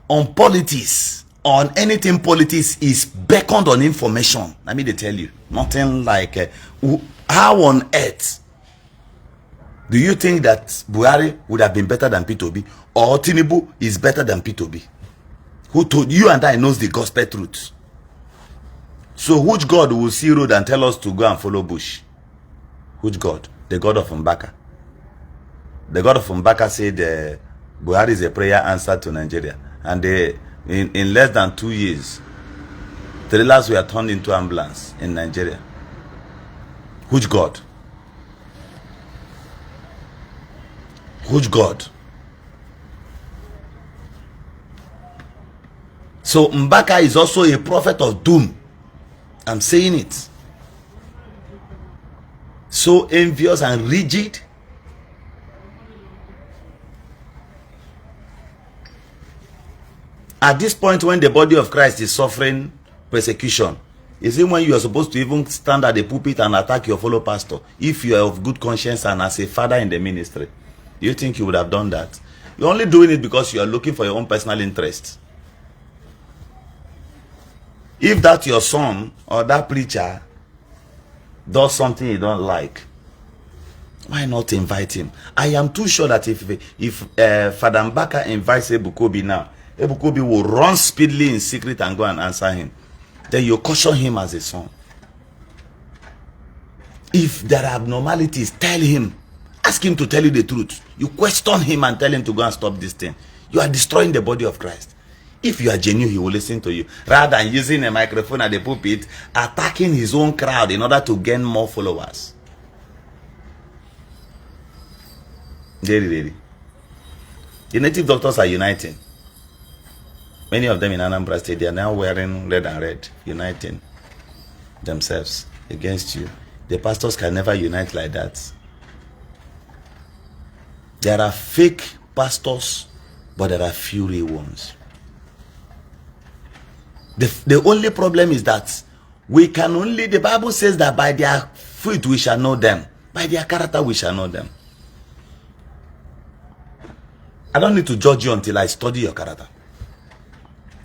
on politics, on anything politics, is beckoned on information. Let me tell you, nothing like how on earth do you think that Buhari would have been better than P2B, or Tinubu is better than P2B? Who told you and I knows the gospel truth? So which God will see road and tell us to go and follow bush? Which God? The God of Mbaka. The God of Mbaka said Buhari is a prayer answer to Nigeria. And in less than 2 years, trailers were turned into ambulance in Nigeria. Which God? Which God? So Mbaka is also a prophet of doom. I'm saying it. So envious and rigid. At this point, when the body of Christ is suffering persecution, is it when you are supposed to even stand at the pulpit and attack your fellow pastor? If you are of good conscience and as a father in the ministry, you think you would have done that? You're only doing it because you are looking for your own personal interest. If that your son or that preacher does something you don't like, why not invite him? I am too sure that if Father Mbaka invites Ebuka Obi now, Ebuka Obi will run speedily in secret and go and answer him. Then you caution him as a son. If there are abnormalities, tell him. Ask him to tell you the truth. You question him and tell him to go and stop this thing. You are destroying the body of Christ. If you are genuine, he will listen to you. Rather than using a microphone at the pulpit, attacking his own crowd in order to gain more followers. Really. The native doctors are uniting. Many of them in Anambra State, they are now wearing red and red, uniting themselves against you. The pastors can never unite like that. There are fake pastors, but there are few real ones. The only problem is that we can only, the Bible says that by their fruit we shall know them. By their character we shall know them. I don't need to judge you until I study your character.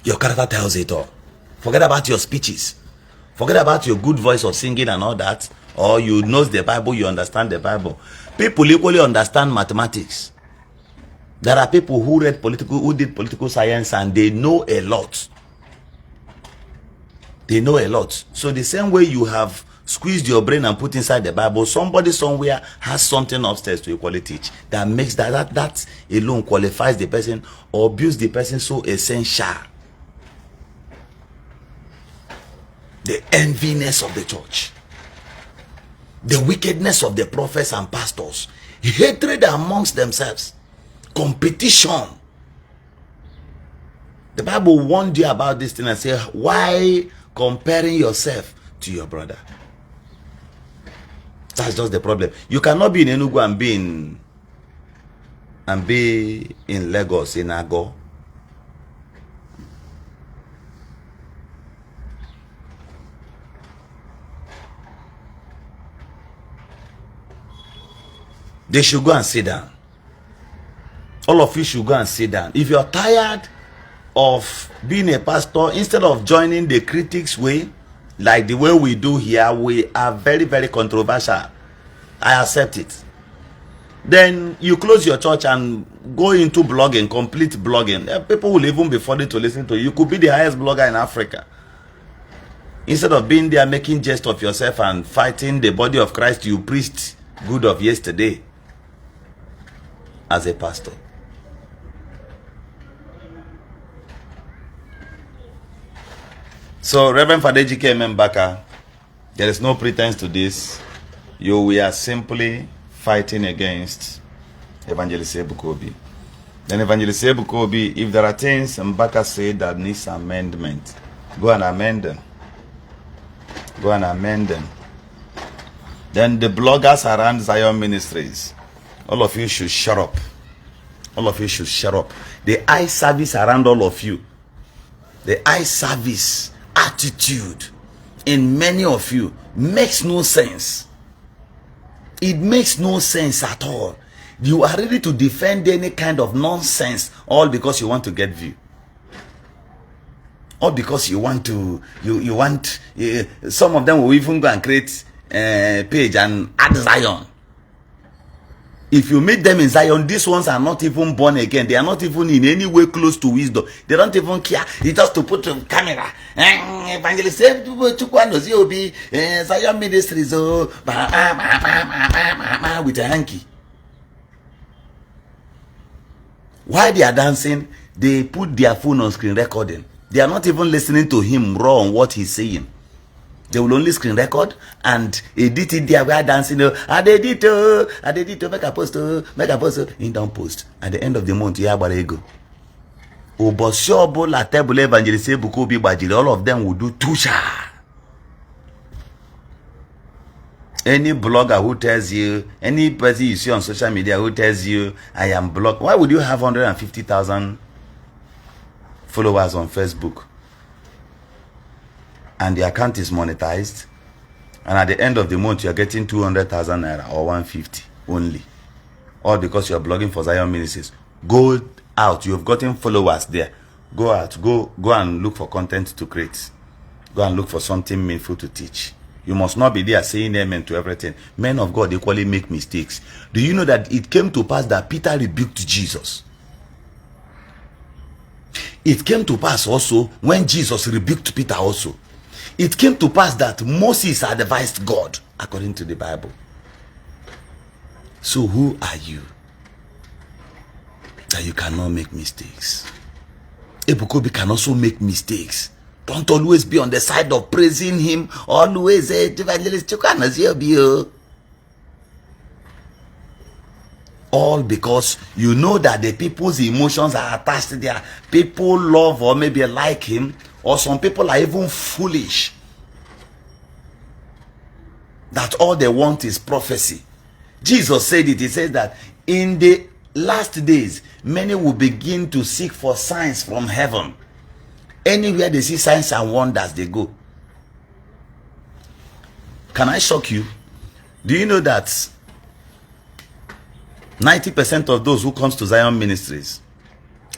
Your character tells it all. Forget about your speeches. Forget about your good voice of singing and all that. Or you know the Bible, you understand the Bible. People equally understand mathematics. There are people who did political science and they know a lot. They know a lot. So the same way you have squeezed your brain and put inside the Bible, somebody somewhere has something upstairs to equally teach. That makes that alone qualifies the person or builds the person so essential. The enviness of the church. The wickedness of the prophets and pastors. Hatred amongst themselves. Competition. The Bible warned you about this thing and said, why comparing yourself to your brother? That's just the problem. You cannot be in Enugu and be in Lagos, in Ago. They should go and sit down. All of you should go and sit down. If you're tired of being a pastor, instead of joining the critics way, like the way we do here, we are very, very controversial. I accept it. Then you close your church and go into blogging, complete blogging. People will even be funny to listen to you. You could be the highest blogger in Africa. Instead of being there making jest of yourself and fighting the body of Christ you preached good of yesterday as a pastor. So, Reverend Fadeji came Mbaka. There is no pretense to this. We are simply fighting against Evangelist Ebuka Obi. Then Evangelist Ebuka Obi, if there are things Mbaka said that needs amendment, go and amend them. Go and amend them. Then the bloggers around Zion Ministries, all of you should shut up. All of you should shut up. The eye service around all of you, the eye service attitude in many of you makes no sense. It makes no sense at all. You are ready to defend any kind of nonsense all because you want to get view. All because you want to, some of them will even go and create a page and add Zion. If you meet them in Zion, these ones are not even born again. They are not even in any way close to wisdom. They don't even care. It's just to put a camera. Evangelist Obi, Zion Ministries, with a hanky. While they are dancing, they put their phone on screen recording. They are not even listening to him raw on what he's saying. They will only screen record and edit it there while dancing. I did it, make a post, in down post. At the end of the month, you have a go. Oboshobo, la table, Evangelist Ebuka Obi, Bajiri, all of them will do tusha. Any blogger who tells you, any person you see on social media who tells you, I am blocked. Why would you have 150,000 followers on Facebook? And the account is monetized, and at the end of the month you're getting 200,000 naira or 150 only, all because you're blogging for Zion Ministries. Go out, you've gotten followers there. Go out, go and look for content to create. Go and look for something meaningful to teach. You must not be there saying amen to everything. Men of God equally make mistakes. Do you know that it came to pass that Peter rebuked Jesus? It came to pass also when Jesus rebuked Peter also. It came to pass that Moses advised God according to the Bible. So who are you that you cannot make mistakes? Ebuka Obi can also make mistakes. Don't always be on the side of praising him. Always say, Evangelist Ebuka. All because you know that the people's emotions are attached there. People love or maybe like him. Or some people are even foolish. That all they want is prophecy. Jesus said it. He said that in the last days, many will begin to seek for signs from heaven. Anywhere they see signs and wonders, they go. Can I shock you? Do you know that 90% of those who comes to Zion Ministries,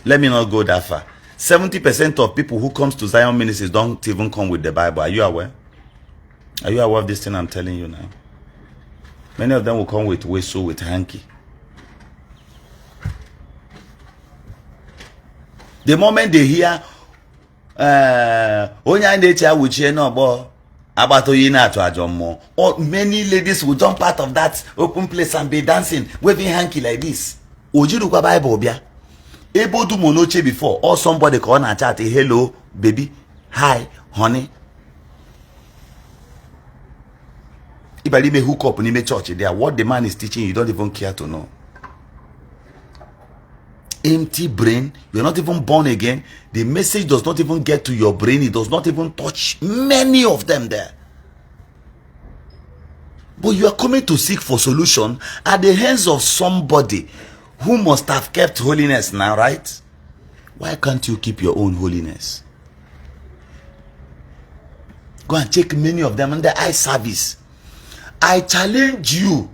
let me not go that far, 70% of people who comes to Zion Ministries don't even come with the Bible. Are you aware? Are you aware of this thing I'm telling you now? Many of them will come with whistle, with hanky. The moment they hear or many ladies will jump out of that open place and be dancing, waving hanky like this. Ojiruka Bible bia. Able to monoche before, or somebody call and chat, hello, baby, hi, honey. If I leave hook up in the church there, what the man is teaching, you don't even care to know. Empty brain, you're not even born again. The message does not even get to your brain. It does not even touch many of them there. But you are coming to seek for solution at the hands of somebody who must have kept holiness now, right? Why can't you keep your own holiness? Go and check many of them in the eye service. I challenge you.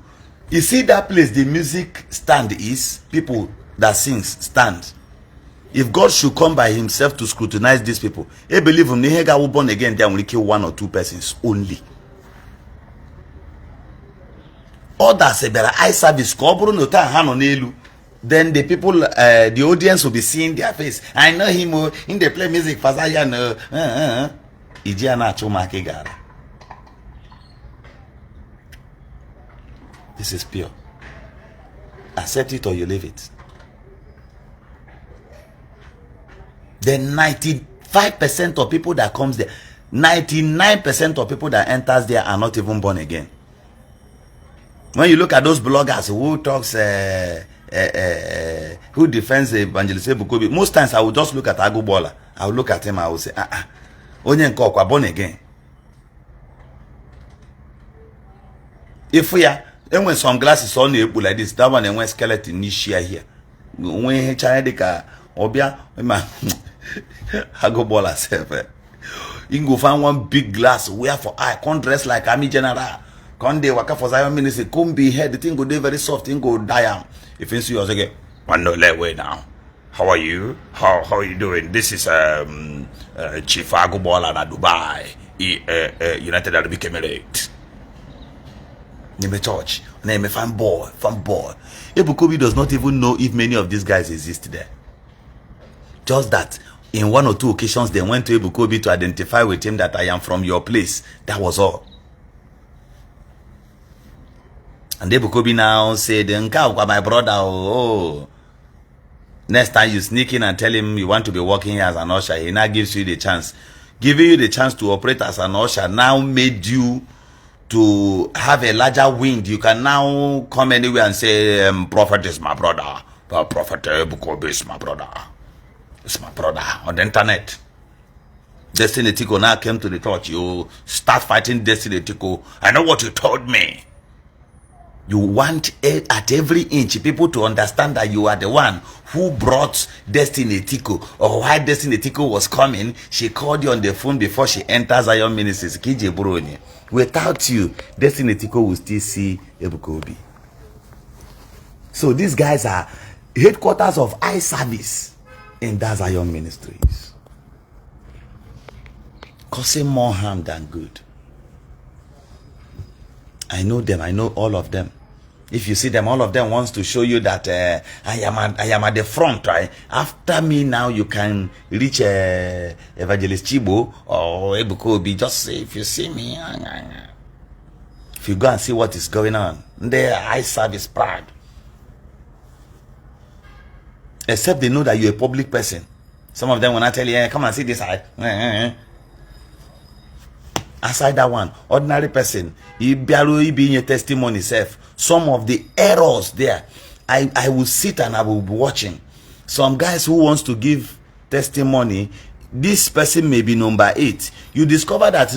You see that place the music stand is? People that sings stand. If God should come by himself to scrutinize these people, I believe him, Nehega will born again, they will kill 1 or 2 persons only. Others say better eye service, then the people, the audience will be seeing their face. I know him in the play music for Zion. This is pure. Accept it or you leave it. Then 95% of people that comes there, 99% of people that enters there are not even born again. When you look at those bloggers who talks, who defends Evangelist Ebuka Obi, most times I will just look at Agwu. I will look at him, I will say, onye nkokwa born again. If we are, and when some glasses on the like this, that one and when skeleton Ishi here. When China Obia, Agwu herself. You can go find one big glass, wear for eye, can't dress like Army General. Can't they work for Zion Ministry? Come be here, the thing go do very soft, thing go die. If you see us again, one no let way now. How are you? How are you doing? This is Chief Agwu na Dubai, United Arab Emirates. Name a church, name a fanboy. Ebuka Obi does not even know if many of these guys exist there. Just that in 1 or 2 occasions they went to Ebuka Obi to identify with him that I am from your place. That was all. And Ebuka Obi now said, my brother, oh. Next time you sneak in and tell him you want to be working here as an usher, he now gives you the chance. Giving you the chance to operate as an usher now made you to have a larger wind. You can now come anywhere and say, Prophet is my brother. Prophet Ebuka Obi is my brother. It's my brother on the internet. Destiny Tico now came to the church. You start fighting Destiny Tico. I know what you told me. You want at every inch people to understand that you are the one who brought Destiny Tico, or why Destiny Tico was coming. She called you on the phone before she enters Zion Ministries. Without you, Destiny Tico will still see Ebuka Obi. So these guys are headquarters of eye service in that Zion Ministries, causing more harm than good. I know them. I know all of them. If you see them, all of them wants to show you that I am at the front, right? After me now, you can reach Evangelist Igbo or Ebuka Obi. Just say, if you see me, if you go and see what is going on, their eye service proud. Except they know that you're a public person. Some of them when I tell you, come and see this eye. Aside that one, ordinary person, he be in your testimony self. Some of the errors there, I will sit and I will be watching. Some guys who wants to give testimony, this person may be number 8. You discover that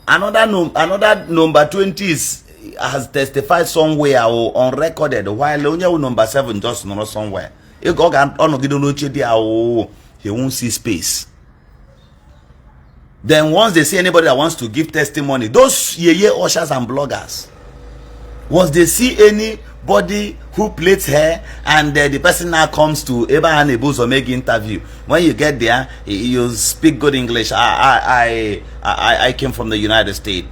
another number 20 has testified somewhere or unrecorded, while only number 7 just not somewhere. He won't see space. Then once they see anybody that wants to give testimony, those yeye ushers and bloggers, once they see anybody who plaits hair and the person now comes to Eba and Ebu's or make interview, when you get there, you speak good English. I came from the United States.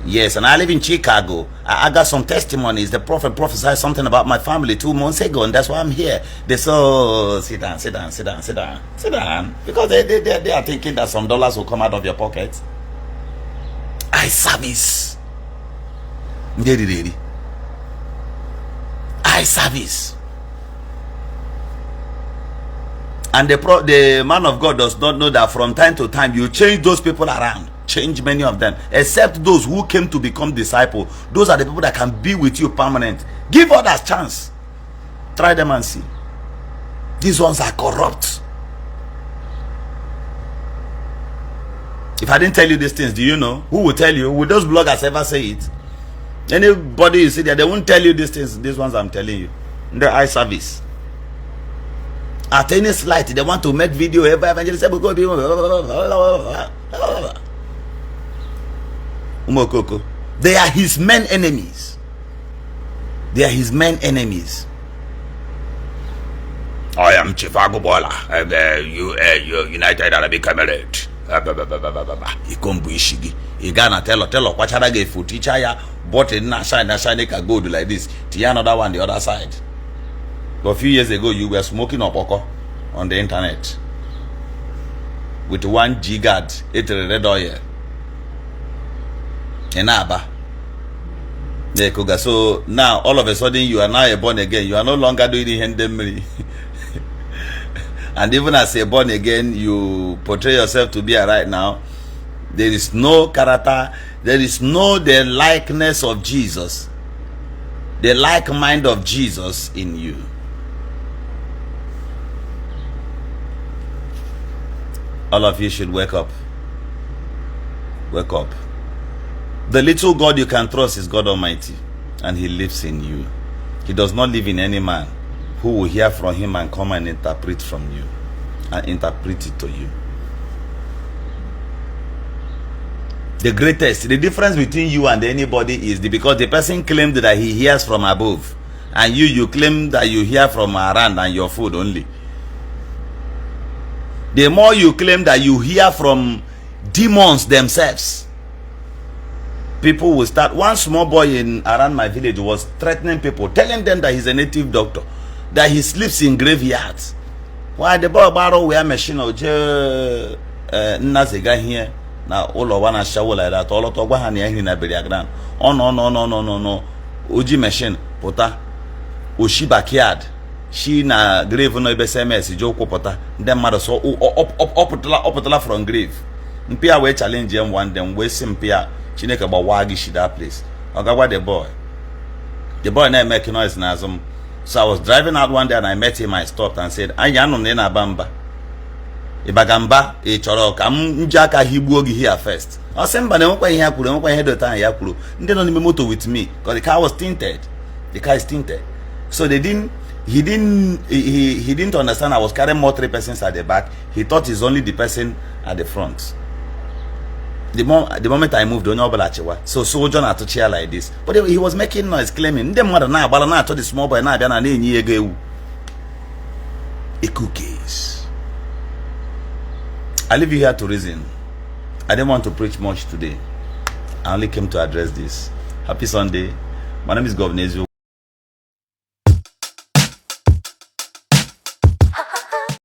Yes, and I live in Chicago. I got some testimonies. The prophet prophesied something about my family 2 months ago, and that's why I'm here. They say, oh, sit down. Because they are thinking that some dollars will come out of your pocket. Eye service. Eye service. And the man of God does not know that from time to time you change those people around. Change many of them, except those who came to become disciples. Those are the people that can be with you permanent. Give others chance. Try them and see. These ones are corrupt. If I didn't tell you these things, do you know? Who will tell you? Will those bloggers ever say it? Anybody you see there, they won't tell you these things. These ones I'm telling you. The eye service. At any slight, they want to make video. Evangelist Ebuka Obi. They are his main enemies. They are his main enemies. I am Chief Agbola. You United Arab Emirates. Ikombu Ishigi. Igana tell kwachara ge futicha ya bought it na shine ka gold like this. Tia another one the other side. But a few years ago you were smoking opoko on the internet with 1 gigad red oil. Enaba. So now all of a sudden you are now a born again. You are no longer doing the handemry. And even as a born again, you portray yourself to be a right now. There is no character. There is no the likeness of Jesus. The like mind of Jesus in you. All of you should wake up. Wake up. The little God you can trust is God Almighty, and He lives in you. He does not live in any man who will hear from Him and come and interpret from you and interpret it to you. The difference between you and anybody is because the person claimed that he hears from above, and you claim that you hear from around and your food only. The more you claim that you hear from demons themselves, people will start. One small boy around my village was threatening people, telling them that he's a native doctor, that he sleeps in graveyards. Why the boy borrow wear machine or nazega here now all of one shower like that, all of one in a beriagran. Oh no. Uji machine, pota, Ushi backyard. She na grave no SMS, Joko pota, them mother so up from grave. Mpia we challenge them one them we simpia. Chineke about wagi that place. Ogawa the boy. The boy now making noise nazum. So I was driving out one day and I met him. I stopped and said, "Ayano nena bamba. Ibagamba e choro kam njaka hibuogi here first." I said, "But no here kuru, no head of time yakuru." They don't motor with me because the car was tinted. The car is tinted. So he didn't understand I was carrying more 3 persons at the back. He thought it's only the person at the front. The moment I moved, so soldier not to chair like this. But he was making noise, claiming, "Them mother now, but I told the small boy now, cookies." I leave you here to reason. I didn't want to preach much today. I only came to address this. Happy Sunday. My name is Evangelist